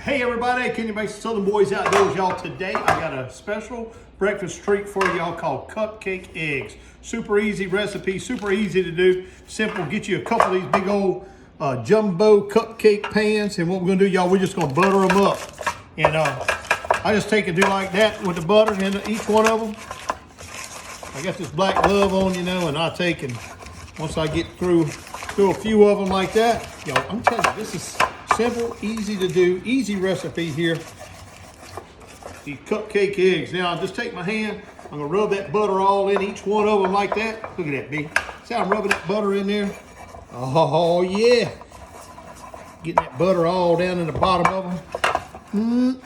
Hey everybody, Kenny makes the Southern Boys Outdoors, y'all. Today I got a special breakfast treat for y'all called Cupcake Eggs. Super easy recipe, super easy to do, simple. Get you a couple of these big old jumbo cupcake pans, and what we're gonna do, y'all, we're just gonna butter them up. And I just take and do like that with the butter in each one of them. I got this black glove on, you know, and I take and once I get through a few of them like that, y'all, I'm telling you, this is simple, easy to do, easy recipe here. These cupcake eggs. Now, I'll just take my hand, I'm gonna rub that butter all in each one of them like that. Look at that, B. See how I'm rubbing that butter in there? Oh, yeah. Getting that butter all down in the bottom of them.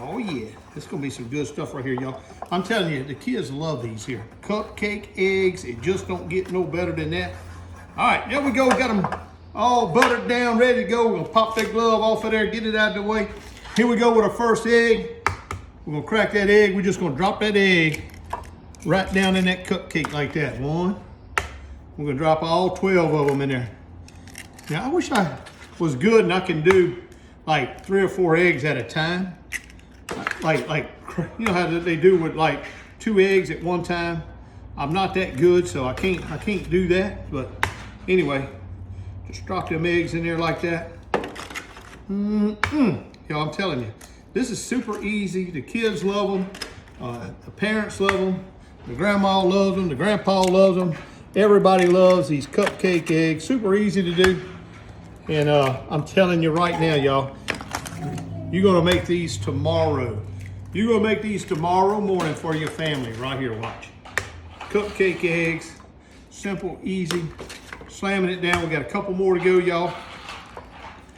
Oh, yeah. This is gonna be some good stuff right here, y'all. I'm telling you, the kids love these here. Cupcake eggs, it just don't get no better than that. All right, there we go. Got them all buttered down, ready to go. We're gonna pop that glove off of there, get it out of the way. Here we go with our first egg. We're gonna crack that egg. We're just gonna drop that egg right down in that cupcake like that. One. We're gonna drop all 12 of them in there. Now, I wish I was good and I can do like 3 or 4 eggs at a time. Like you know how they do with like 2 eggs at one time. I'm not that good, so I can't do that. But anyway, just drop them eggs in there like that. Y'all, I'm telling you, this is super easy. The kids love them. The parents love them. The grandma loves them. The grandpa loves them. Everybody loves these cupcake eggs. Super easy to do. And I'm telling you right now, y'all, you're gonna make these tomorrow. You're gonna make these tomorrow morning for your family. Right here, watch. Cupcake eggs, simple, easy. Slamming it down. We got a couple more to go, y'all.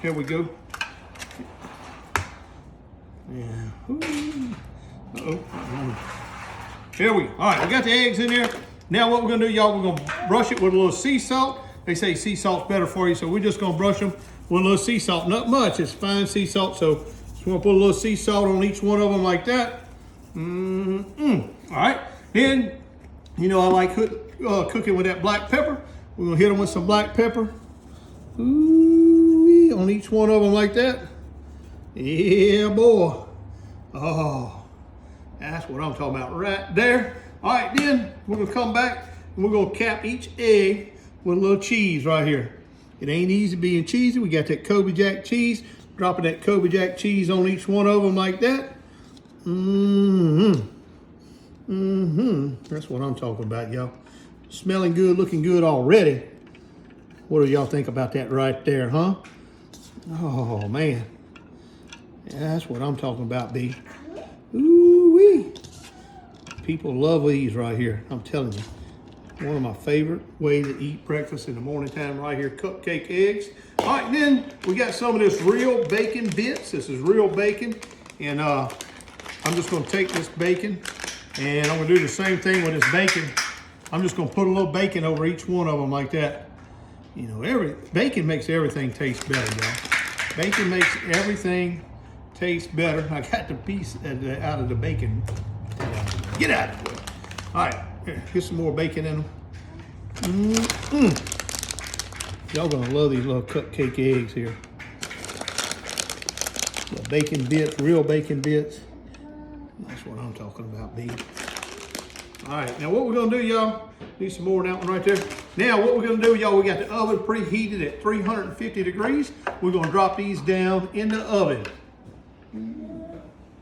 Here we go. Yeah. Here we go. All right, we got the eggs in there. Now what we're gonna do, y'all, we're gonna brush it with a little sea salt. They say sea salt's better for you, so we're just gonna brush them with a little sea salt. Not much, it's fine sea salt, so just gonna put a little sea salt on each one of them like that. All right, then, you know I like cooking with that black pepper. We're gonna hit them with some black pepper. Ooh, on each one of them like that. Yeah, boy. Oh, that's what I'm talking about right there. All right, then we're gonna come back and we're gonna cap each egg with a little cheese right here. It ain't easy being cheesy. We got that Kobe Jack cheese. Dropping that Kobe Jack cheese on each one of them like that. That's what I'm talking about, y'all. Smelling good, looking good already. What do y'all think about that right there, huh? Oh, man. Yeah, that's what I'm talking about, B. Ooh-wee. People love these right here, I'm telling you. One of my favorite ways to eat breakfast in the morning time right here, cupcake eggs. All right, then we got some of this real bacon bits. This is real bacon. And I'm just gonna take this bacon and I'm gonna do the same thing with this bacon. I'm just gonna put a little bacon over each one of them like that. You know, bacon makes everything taste better, y'all. Bacon makes everything taste better. I got the piece out of the bacon. Get out of the way. All right, here, get some more bacon in them. Y'all gonna love these little cupcake eggs here. The bacon bits, real bacon bits. That's what I'm talking about, B. All right, now what we're gonna do, y'all, need some more of that one right there. Now what we're gonna do, y'all, we got the oven preheated at 350 degrees. We're gonna drop these down in the oven.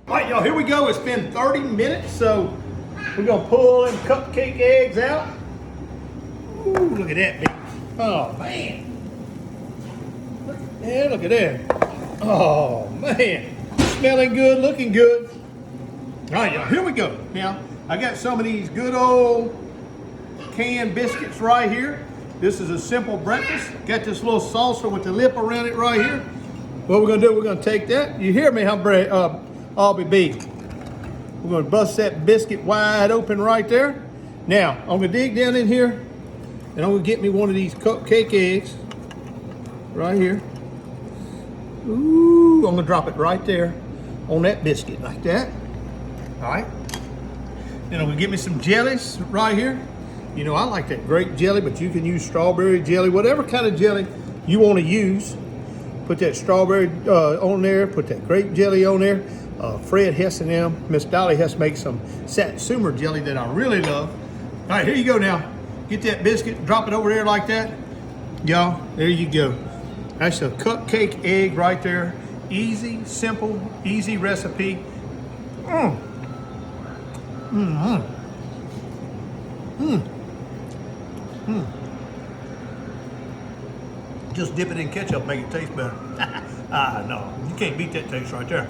All right, y'all, here we go. It's been 30 minutes, so we're gonna pull them cupcake eggs out. Ooh, look at that, baby. Oh, man. Yeah, look at that. Oh, man. Smelling good, looking good. All right, y'all, here we go. Now, I got some of these good old canned biscuits right here. This is a simple breakfast. Got this little salsa with the lip around it right here. What we're gonna do, we're gonna take that. You hear me, huh, Albie B? We're gonna bust that biscuit wide open right there. Now, I'm gonna dig down in here and I'm gonna get me one of these cupcake eggs right here. Ooh, I'm gonna drop it right there on that biscuit like that. All right. Then I'm gonna get me some jellies right here. You know, I like that grape jelly, but you can use strawberry jelly, whatever kind of jelly you wanna use. Put that strawberry on there. Put that grape jelly on there. Fred Hess and them, Miss Dolly Hess makes some Satsuma jelly that I really love. All right, here you go now. Get that biscuit, drop it over there like that. Y'all, there you go. That's a cupcake egg right there. Easy, simple, easy recipe. Just dip it in ketchup, make it taste better. No, you can't beat that taste right there.